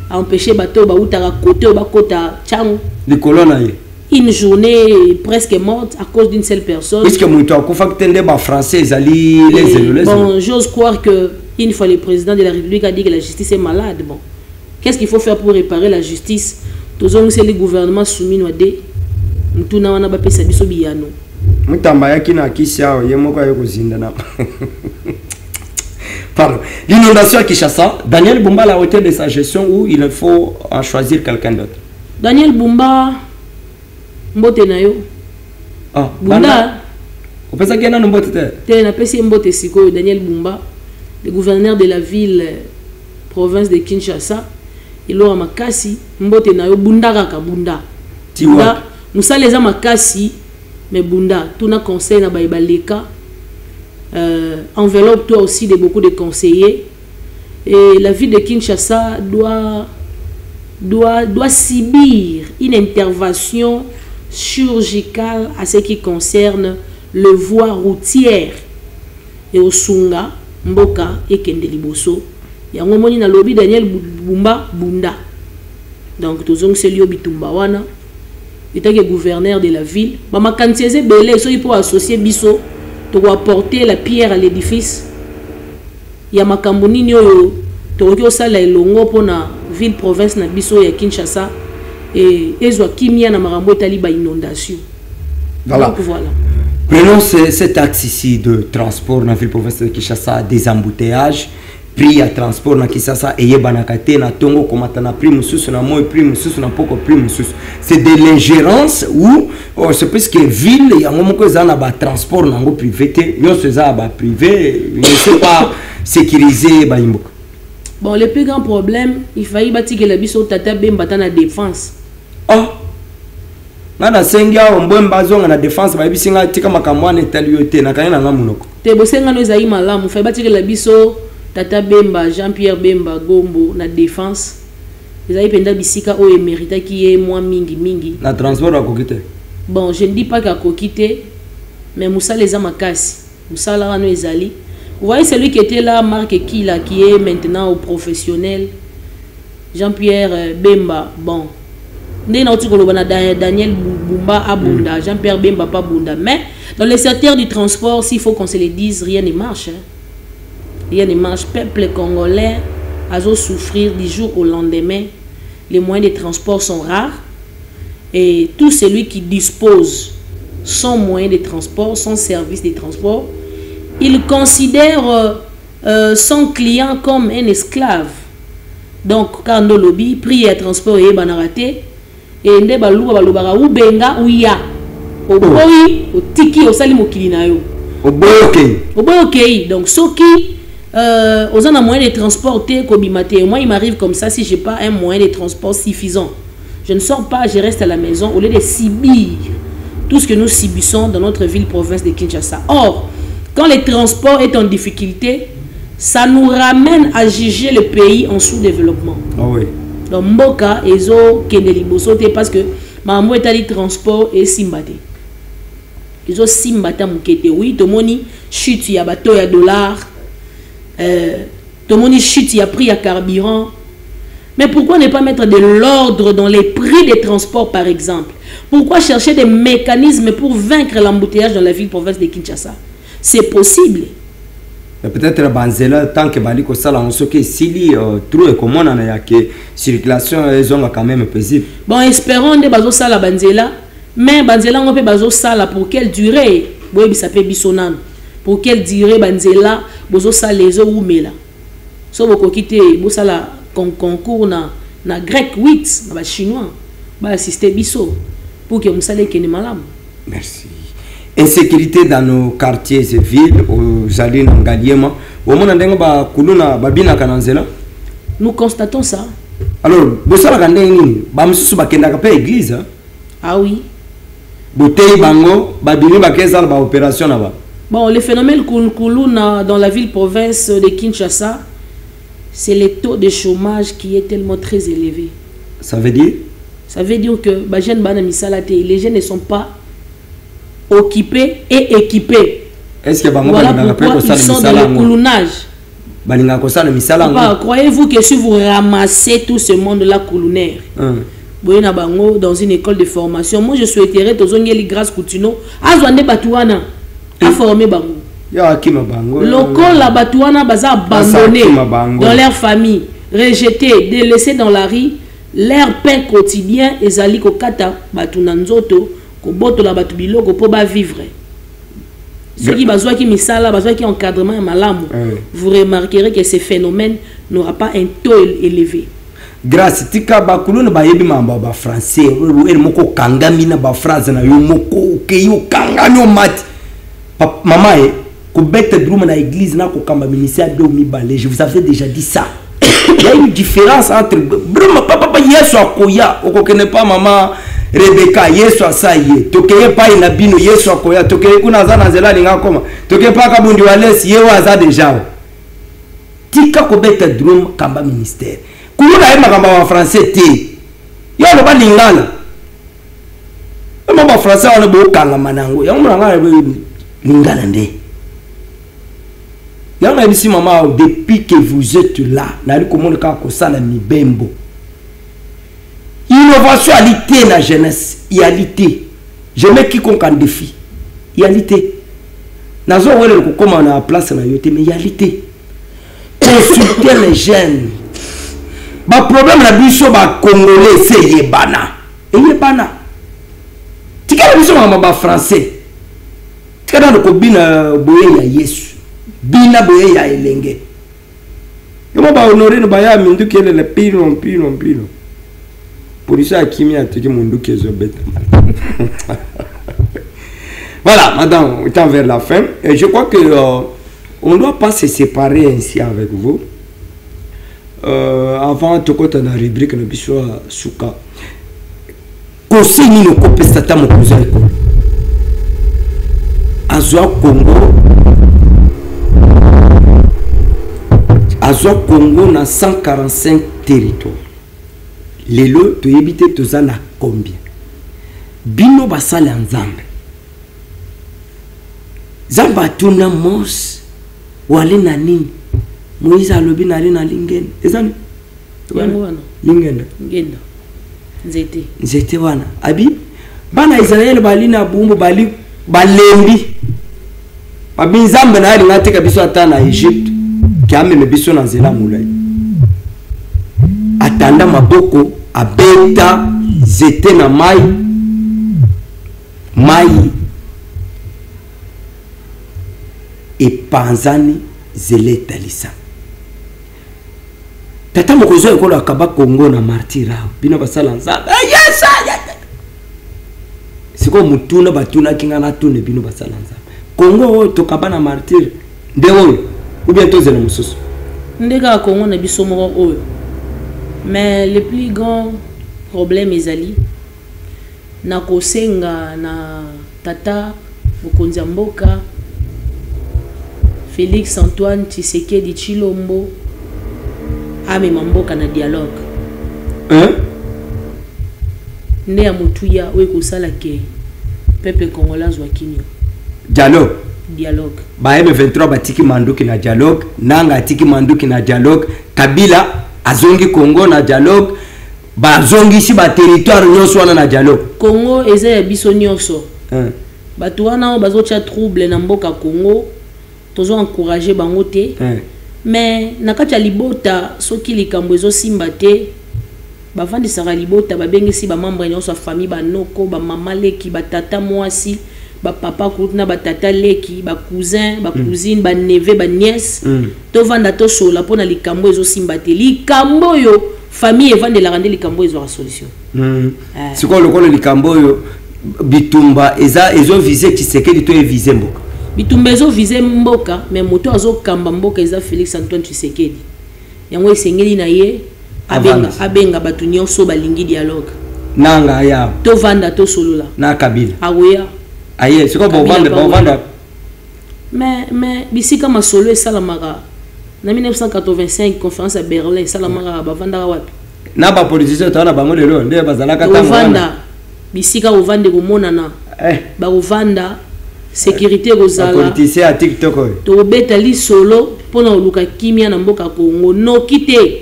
à empêcher bateau baoutara côté au bakota chang. Les colonnes. Une journée presque morte à cause d'une seule personne. Est-ce que les Français les bon, j'ose croire que une fois le président de la République a dit que la justice est malade. Bon, qu'est-ce qu'il faut faire pour réparer la justice? Tous les c'est le gouvernement soumis à des. Nous n'avons pas pensé à biano. Pardon. L'inondation à Kinshasa, Daniel Bumba à la hauteur de sa gestion où il faut en choisir quelqu'un d'autre. Daniel Bumba. Mbote na yo. Ah, Bunda. Vous pensez qu'il y a un mbote? Mbote Siko, Daniel Bumba, le gouverneur de la ville, province de Kinshasa, il a makasi, mbote na yo, Bunda kaka Bunda. Bunda, Moussa les a makasi, mais Bunda, tout na conseil na Baïbaleka, enveloppe toi aussi de beaucoup de conseillers, et la ville de Kinshasa doit subir une intervention chirurgicale à ce qui concerne le voie routière et au Sunga, Mboka et Kendeliboso. Il y a un moment dans lobby Daniel Bumba Bunda. Donc, tous les gens Bitumba wana, il était gouverneur de la ville. Mama Kantiese Belé, il pour associer Bisso, pour apporter la pierre à l'édifice. Il y a Makamboni Nyo, Tokyo Sala et Longo pour la ville province na Bisso et Kinshasa. Et Ezwa Kimia na Marambo Taliba inondation. Voilà. Donc voilà. Prenons cet axe ici de transport dans la ville province de Kinshasa, des embouteillages, prix à transport dans Kinshasa, et Yebanakate, na Tongo, Komatana, prix Moussous, na Moy, prix Moussous, na Poko, prix Moussous. C'est de l'ingérence où, c'est parce que ville, il y a un moment que ça n'a pas transport dans le privé, il y a un privé, il ne sait pas sécuriser Baïmbok. Bon, le plus grand problème, il fallait bâtir que la biso tata bemba na défense. Ah, na sengia ombembazo na défense ba bisinga tika makamwana etaliote na kanya na munoko. Te bosenga no ezai malamu, fallait bâtir que la biso tata bemba Jean-Pierre Bemba Gombo na défense. Ezai penda bisika o emerita qui est moins mingi. Na transport à kokite. Bon, je ne dis pas qu'à kokite, mais Moussa les a makasi. Moussa la no ezali. Vous voyez celui qui était là, Marc Kila, qui est maintenant au professionnel, Jean-Pierre Bemba, bon. Daniel Bumba a Bunda, Jean-Pierre Bemba pas Bunda. Mais dans le secteur du transport, s'il faut qu'on se le dise, rien ne marche. Hein. Rien ne marche. Peuple congolais a souffrir du jour au lendemain. Les moyens de transport sont rares. Et tout celui qui dispose son moyen de transport, son service de transport, il considère son client comme un esclave. Donc, quand on lobby, prix et transport et banarate, et nde baluba balubara ou benga ou ya. oboyi otiki osali mokili na yo oboyi okei donc soki aux un moyen de transport moi il m'arrive comme ça si j'ai pas un moyen de transport suffisant, je ne sors pas, je reste à la maison au lieu de subir tout ce que nous subissons dans notre ville province de Kinshasa. Or quand le transport est en difficulté, ça nous ramène à juger le pays en sous-développement. Donc mboka ezo kende liboso te parce que maman etali transport et simbate ezo simbata mukete. Oui tomoni chute ya bateau ya dollar, tomoni chute ya prix ya carburant, mais pourquoi ne pas mettre de l'ordre dans les prix des transports par exemple? Pourquoi chercher des mécanismes pour vaincre l'embouteillage dans la ville province de Kinshasa? C'est possible. Peut-être banzela tant que bali ko sala on soki sili trop et comment on a que circulation ils ont quand même paisible. Bon, espérons de bazo sala banzela, mais banzela on peut bazo sala pour quelle durée? Boy ça peut bisonan. Pour quelle durée banzela bozo sala les ou mela. So boko kité bo sala concours na grec 8 na ba chinois ba assister biso pour que musale kene malam. Merci. Insécurité dans nos quartiers et villes, aux allées Nangaliema. Nous constatons ça. Alors, vous savez église. Ah oui. Bon, le phénomène Kuluna dans la ville-province de Kinshasa, c'est le taux de chômage qui est tellement très élevé. Ça veut dire? Ça veut dire que les jeunes ne sont pas occupés et équipés. Est-ce que voilà pourquoi ils sont dans le coulonnage. Croyez-vous que si vous ramassez tout ce monde-là coulonnaire, dans une école de formation, moi je souhaiterais que grâce Coutinho à former Bango. Local la Batouana baza abandonné dans leur famille, rejetés, délaissés dans la rue, leur pain quotidien et zali ko kata batunanzoto ko boto la batubilo ko po ba vivre. Ceux qui besoin qui misala, besoin qui encadrement malamu, vous remarquerez que ce phénomène n'aura pas un taux élevé. Grâce tika bakuluna ba yebi mamba ba français, el moko kangami na ba phrase na yo moko ke yo kangami o mat. Maman e ko bête drum na église na ko kamba ministère de mi balé, je vous avais déjà dit ça. Il y a une différence entre papa Yesu akoya, on connaît pas maman Rebecca Yesu asaye, tokeye pa inabino Yesu akoya, tokeye kuna zana zela linga koma, tokeye pa kabundi walesi yewa aza deja. Tika ko beta drum kamba ministère. Kuluna ema kamba wa français te. Yo lo ba lingala. Ema ba français on bo kanga manango. Ya muranga lingala nde. Ici, maman, depuis que vous êtes là, innovation, alité la jeunesse, égalité. Je mets quiconque en défi. Égalité. Nous avons comment on a place na yote, mais égalité. Consulter les jeunes. Le problème la biso ba congolais c'est yebana. Et yebana. Tu connais biso maman français. Tu connais le kobina boye ya Yesu. Bina boye ya elenge. Yoma ba honorer no baya mindu kele le pino. Pour ça kimi atiki mundu kezo beta. Voilà, madame, on est vers la fin et je crois que on ne doit pas se séparer ainsi avec vous. Avant de côté la rubrique le biswa suka. Conseil ni no kopesata mo kuza école. Azwa Congo Azwa Congo na 145 territoires. Les lots tu éviter tous na combien? Bino basale nzambe. Zamba tuna mos wale na nini? Moïse alobi na lina lingen. Ezani? Wana. Lingenda. Ngenda. Nzete. Nzete wana. Abi bana Israël bali na bumbu bali balembi. Abi nzambe na ali ngatika biso ata na Egypte. Kiame mebiso na nzela mulai. Atanda maboko abeta zete na mai et panzani zele talisa. Tata mokozo ekolo akaba Congo na martira. Bino basala nzambe. Yes! siko mutuna batuna kinga na tune bino basala nzambe Congo to kabana martyr ndewo ou bien tozela mususu ndeka Congo na biso moko oyo mais le plus grand problème ezali na kosenga na tata mokonzi ya mboka Félix Antoine Tshisekedi Tshilombo amema mboka na dialogue nde ya mutuya oyo kosala ke peuple congolais wa kinyo dialogue ba M23 batiki manduki na dialogue nanga atiki manduki na dialogue Kabila azongi Congo na dialogue bazongi si ba territoire nyonso wana na dialogue Congo eza ya biso nyonso bato wana bazo cha trouble na mboka Congo tozo encourager bango te mais nakati ya libota soki likambo ezo simba te bavandisaka libota babengisi ba membre nyonso ya famille banoko ba mama leki ba tata mwasi ba papa kuna ba tata leki ba cousin ba cousine ba neveu ba nièce to vanda to sola pona likambo ezo simba te likambo yo famille evandela rande likambo ezo la solution siko lokolo likambo yo bitumba ezo viser Tshisekedi to viser mboka bitumba ezo viser mboka mais moto azo kamba mboka eza Félix Antoine Tshisekedi yango esengeli na ye abenga batu nyonso balingi dialogue nanga ya to vanda to solola na Kabila awoya aye siko bovanda mais bisika masolo esalamaka na 1985 conférence à Berlin salamaka bavanda wapi na ba politicien tana bango lelo nde bazalaka tango vanda bisika ovande komonana ba ovanda sécurité rozala politicien à TikTok to beta li solo pona oluka kimia na mboka Congo no kite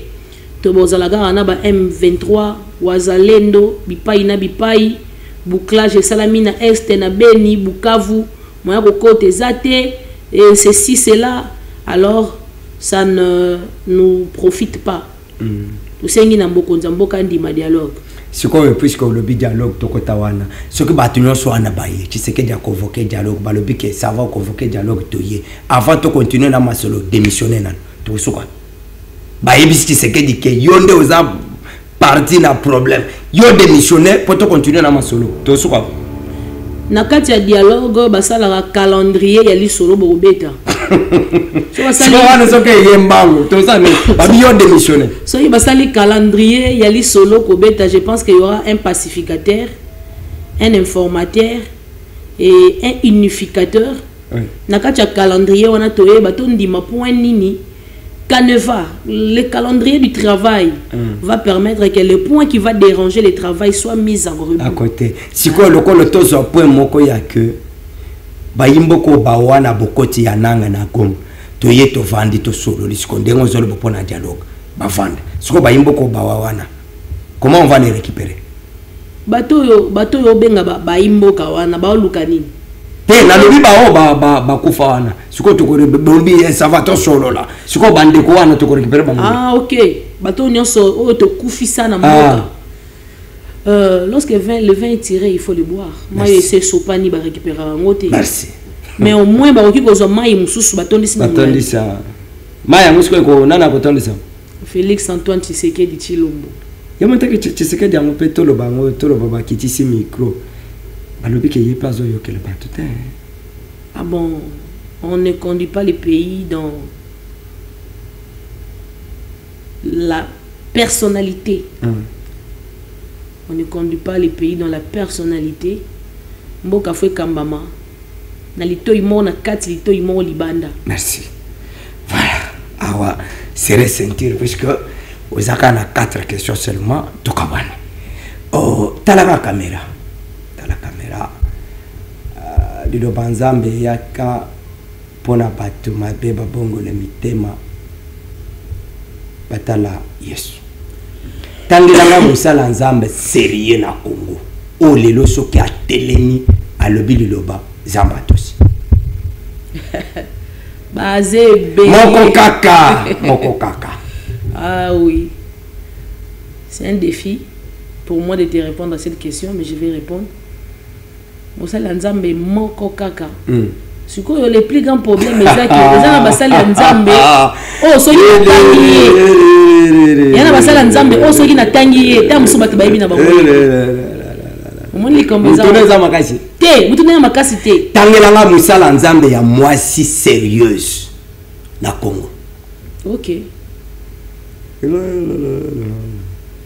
to bozalaka na ba M23 wazalendo bipai na bipai bouclage salami na est na Beni Bukavu moya kokote zate et ceci cela alors ça ne nous profite pas to sengi na mbokonza mboka ndima dialogue sikoyo puisque le dialogue tokota wana soki bato nyonso wana baye Tshisekedi a convoqué dialogue balobi ke ça va convoquer dialogue toye avant to continuer na masolo démissionner nan to soka bayebisi Tshisekedi ke yonde oza parti na problème yo démissionner pour to continuer na masolo to soka na kati ya dialogue basala calendrier ya lisolo bobeta so il basali calendrier ya lisolo kobeta je pense qu'il y aura un pacificateur un informateur et un unificateur na kati ya calendrier wana toyeba to ndima point nini Caneva, le calendrier du travail va permettre que le point qui va déranger le travail soit mis en rebut. À côté. Si quoi le tozo point moko ya que bayimboko bawana bokoti ya nanga na gom toye to vandi to solo lisiko ndengo zolo bopona dialogue ba vanda. Siko bayimboko bawana. Comment on va les récupérer? Bato yo benga bayimboka wana ba luka nini? Na lobi ba kufa wana siko to ko lobi ça va to solo là siko bande ko wana to ko récupérer bango OK bato nyonso o to kufisa na mboka lorsque le vin est tiré il faut le boire moi c'est sopani ba récupérer bango te merci mais au moins ba oki ko zo mai mususu batondisi mai amusiko ko nana ko tondisa Félix Antoine Tshisekedi Tshilombo yamata ke Tshisekedi yango pe tolo bango tolo baba kitisi micro. Ah bon, on ne conduit pas les pays dans la personnalité. On ne conduit pas les pays dans la personnalité. Mboka fwe kambama. Na lito imo na kati lito imo libanda. Merci. Voilà. Awa, c'est ressentir puisque aux akana 4 questions seulement. Tokabana. Oh, talaka caméra. Lido banzambe yaka pona batu mabeba bongo le mitema batala Yesu tangela musala nzambe sérieux na Congo o lelo soki atelemi alobi liloba zamba tosi bazebe moko kaka ah oui c'est un défi pour moi de te répondre à cette question mais je vais répondre. Mosala nzambe moko kaka. Sikoyo le plus grand problème ezaki ezana basala nzambe oh soki natangi ye yana basala nzambe oh soki natangi ye ta musu bato bayibi na bango omoni comme ça mutu makasi te mutu na makasi te tangelanga musala nzambe ya mwasi sérieuse na Congo. OK.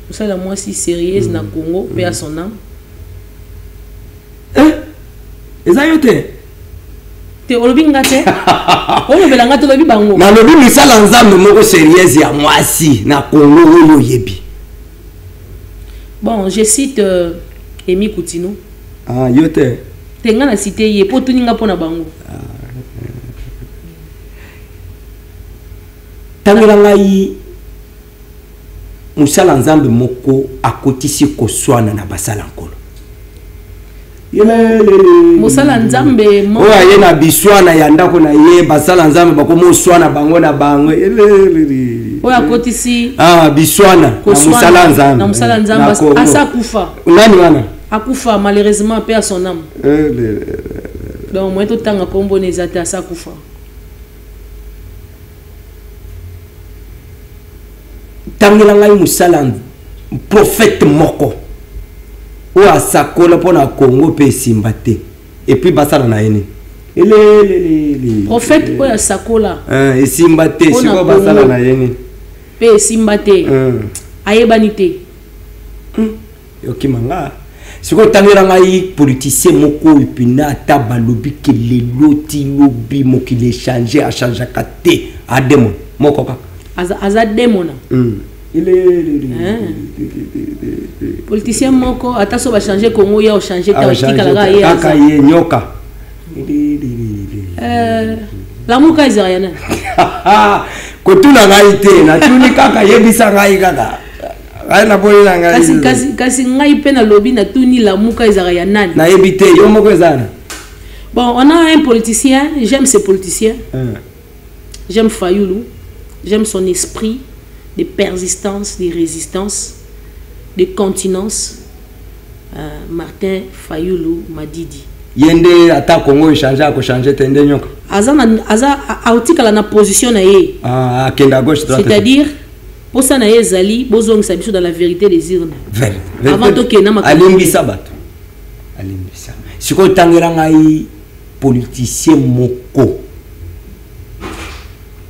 Musala mwasi sérieuse na Congo pe à son âme. Eza yote te olobinga te olobelanga te lobi bango na lobi musala nzambe moko sérieuse ya mwasi na Congo oyo yebi. Bon, je cite Emi Koutino. Ah, yote. Tenga na cité ye po tuninga pona bango. Tangela ngai musala nzambe moko akotisi koswana na basala nkolo. Musala nzambe mo oya ye na biswana ya ndako na ye basala nzambe bakomo swana bango na bango. Oya kotisi biswana na musala nzambe asa kufa. Nani wana? Akufa malheureusement paix à son âme. Donc moi tout tanga kombo nezata asa kufa. Tangela ngai musala prophète moko o asakola pona Congo pe simbate et puis basala na yene prophète o asakola simbate siko basala na yene pe simbate ayebani te yokimanga siko tangela ngai politicien moko ipina ata balobi ke leloti lobi mokile changer a changer kate a démon moko kaka aza démon. Politicien moko ata so ba changer Congo ya o changer tactique la ye kaka ye nyoka la muka izariana ko tuna ngai te na tuni kaka yebisa ngai kaka na boli na ngai kasi ngai pe na lobby na tuni la muka izariana nani na yebite yo moko ezana. Bon, on a un politicien, j'aime ces politiciens. J'aime Fayoulou, j'aime son esprit de persistance, de résistance, de continence. Martin Fayoulou Madidi. Yende ata Congo changer ko changer tende nyoka. Aza autika na position na ye. Kenda gauche droite. C'est-à-dire pour ça na ye zali bozong sabiso dans la vérité des urnes. Avant to ke na makolo. Alimbisa bato. Alimbisa. Siko tangera ngai politicien moko.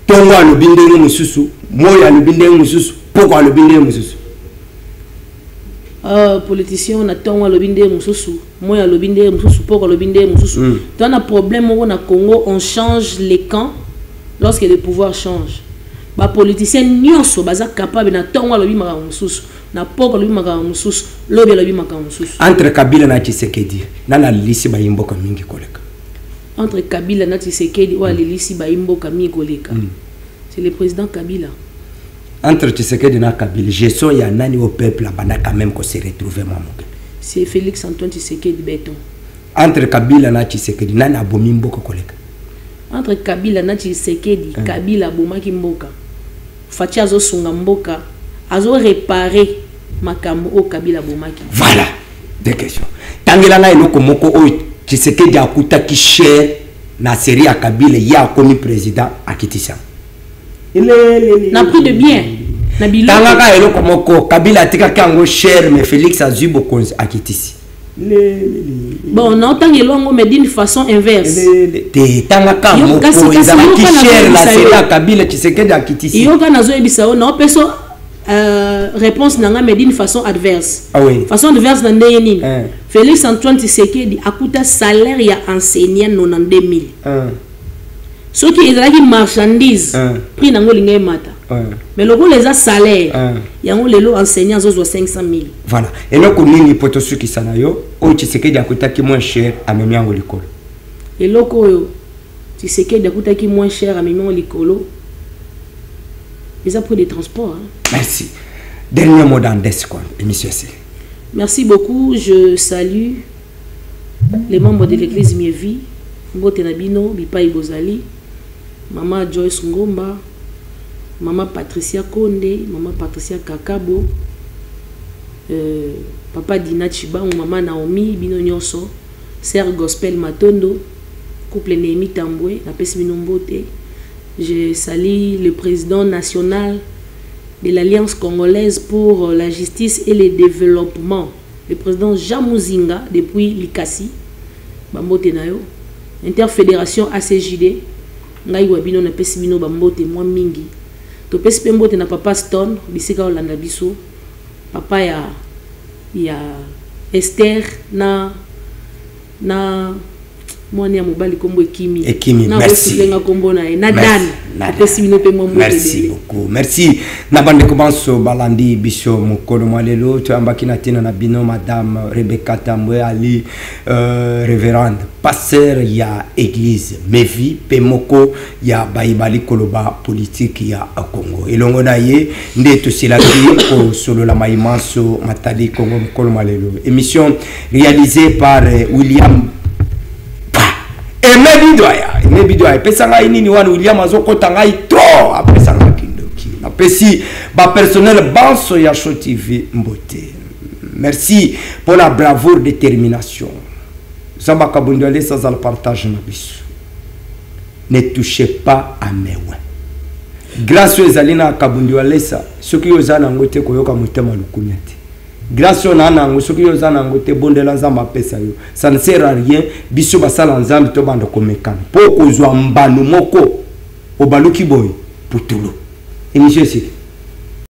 Tongo alobindenge mususu, moya alobindenge mususu, poko alobindenge mususu. Politicien on a tongo alobindenge mususu, moya alobindenge mususu, poko alobindenge mususu. Dans un problème au Congo, on change les camps lorsque le pouvoir change. Ba politicien nyonso baza capable na tongo alobimaka mususu, na poko alobimaka mususu, lobi alobimaka mususu. Entre Kabila na Tshisekedi, nana lisi ba yimboka mingi koleka. Entre Kabila et Tshisekedi ou Alilisi Baimbo Kami Goleka. C'est le président Kabila. Entre Tshisekedi et Kabila, gestion ya nani au peuple là-bas quand même qu'on se retrouve maman. C'est Félix Antoine Tshisekedi Béton. Entre Kabila et Tshisekedi, nana bomimbo koleka. Entre Kabila et Tshisekedi, Kabila bomaki mboka. Fatia zo sunga mboka, azo réparer makambo au Kabila bomaki. Voilà, deux questions. Tangela na eloko moko o Tshisekedi akuta ki cher na série à Kabila ya komi président akitisa. Na prix de bien. Na bilo. Tangaka eloko moko Kabila tika kango cher mais Félix Azubo konzi akitisi. Bon, non tant que l'on mais d'une façon inverse. Te tangaka moko ezala ki cher na série à Kabila Tshisekedi akitisi. Yo kana zo ebisa non peso réponse nanga mais d'une façon adverse. Ah oui. Façon adverse dans nini. Félix Antoine Tshisekedi akuta salaire ya enseignant 92 000. Ce qui est là qui marchandise prix nango lingé mata. Mais le gros les a salaire. Yango lelo enseignant zo 500 000. Voilà. Et là nini poto su ki sana yo o Tshisekedi akuta ki moins cher a memi yango likolo. Et loko yo Tshisekedi akuta ki moins cher a memi yango likolo. Les a pris des transports. Merci. Dernier mot dans quoi, émission C. Merci beaucoup. Je salue les membres de l'église Mievi, Mbotenabino, Bipai Bozali, Maman Joyce Ngomba, Maman Patricia Konde, Maman Patricia Kakabo, Papa Dina Chibang, Maman Naomi, Bino Nyoso, Sœur Gospel Matondo, couple Némi Tamboué, la Pes Minombote. Je salue le président national de l'Alliance congolaise pour la justice et le développement, le président Jean Muzinga depuis Likasi bambote na yo interfédération ACJD ngai wabino na pesi bino bambote mwa mingi to pesi pe mbote na papa Stone bisika olanda biso papa ya Esther na mwani ya mobali kombo Ekimi na merci kombo na Dan pesi bino pe mwa merci beaucoup merci na bande commence balandi biso mokolo malelo to ambaki na tina na bino madame Rebecca Tambwe Ali révérende pasteur ya église Mevi Pemoko ya baibali koloba politique ya Congo elongo na ye ndeto silaki ko solo la maimanso matali Congo mokolo malelo émission réalisée par William Mebidoya pesanga inini wana William azokota ngai trop apesanga kindoki na pesi ba personnel banso ya Show TV mbote merci pour la bravoure détermination Zamba Kabundwale sans le partage na biso ne touchez pas à mes mains grâce aux alina Kabundwale ça ce qui ozana ngote koyoka mutema lukunyati grâce au nanango soki yozana ngote bondela nzamba pesa yo ça ne sert à rien biso basala nzambe to bando komekana po kozwa mbanu moko obaluki boy putulu émission c'est